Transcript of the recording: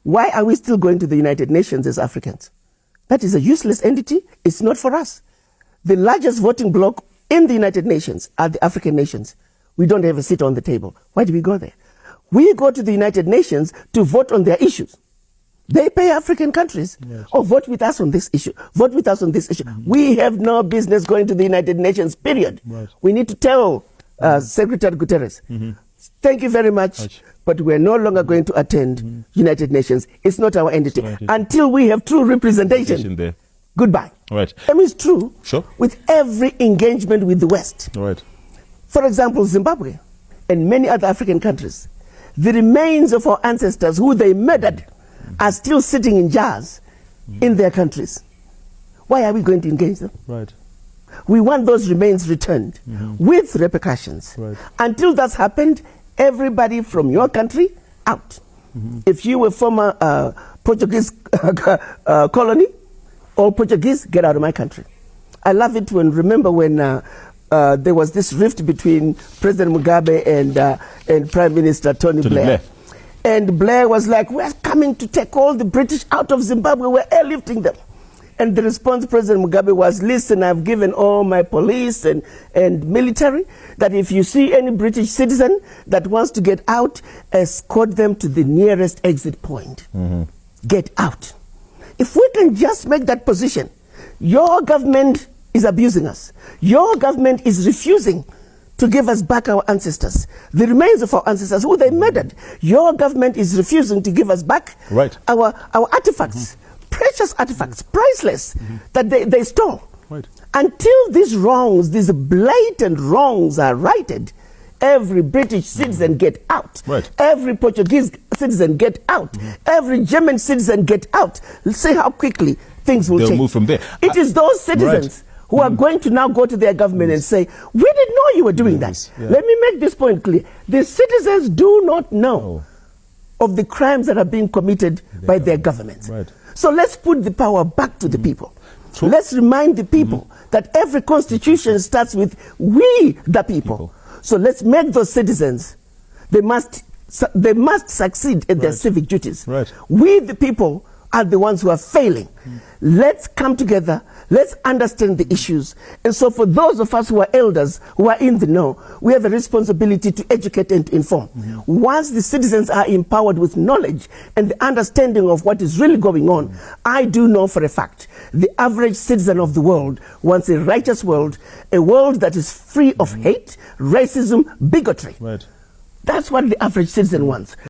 Why are we still going to the United Nations as Africans? That is a useless entity. It's not for us. The largest voting bloc in the United Nations are the African nations. We don't have a seat on the table. Why do we go there? We go to the United Nations to vote on their issues. They pay African countries, or vote with us on this issue, vote with us on this issue. We have no business going to the United Nations, period. We need to tell Secretary Guterres, thank you very much, but we're no longer going to attend United Nations. It's not our entity. Until we have true representation there. Goodbye. Right. That means true Sure. with every engagement with the West. Right. For example, Zimbabwe and many other African countries, the remains of our ancestors who they murdered are still sitting in jars in their countries. Why are we going to engage them? Right. We want those remains returned with repercussions. Right. Until that's happened, everybody from your country, out. If you were former Portuguese colony, all Portuguese, get out of my country. I love it remember when there was this rift between President Mugabe and Prime Minister Tony Blair. And Blair was like, we're coming to take all the British out of Zimbabwe, we're airlifting them. And the response to President Mugabe was, listen, I've given all my police and military that if you see any British citizen that wants to get out, escort them to the nearest exit point. Get out. If we can just make that position, your government is abusing us. Your government is refusing to give us back our ancestors, the remains of our ancestors who they murdered. Your government is refusing to give us back our artifacts, precious artifacts, priceless, that they stole. Until these wrongs, these blatant wrongs are righted, every British citizen get out. Every Portuguese citizen get out. Every German citizen get out. Let's see how quickly things will change. They'll move from there. It is those citizens who are going to now go to their government and say, we didn't know you were doing that. Let me make this point clear. The citizens do not know of the crimes that are being committed by their governments. So let's put the power back to the people. Let's remind the people that every constitution starts with we, the people. So let's make those citizens, they must succeed in their civic duties. We, the people, are the ones who are failing. Let's come together. Let's understand the issues. And so for those of us who are elders, who are in the know, we have a responsibility to educate and to inform. Once the citizens are empowered with knowledge and the understanding of what is really going on, I do know for a fact, the average citizen of the world wants a righteous world, a world that is free of hate, racism, bigotry. That's what the average citizen wants.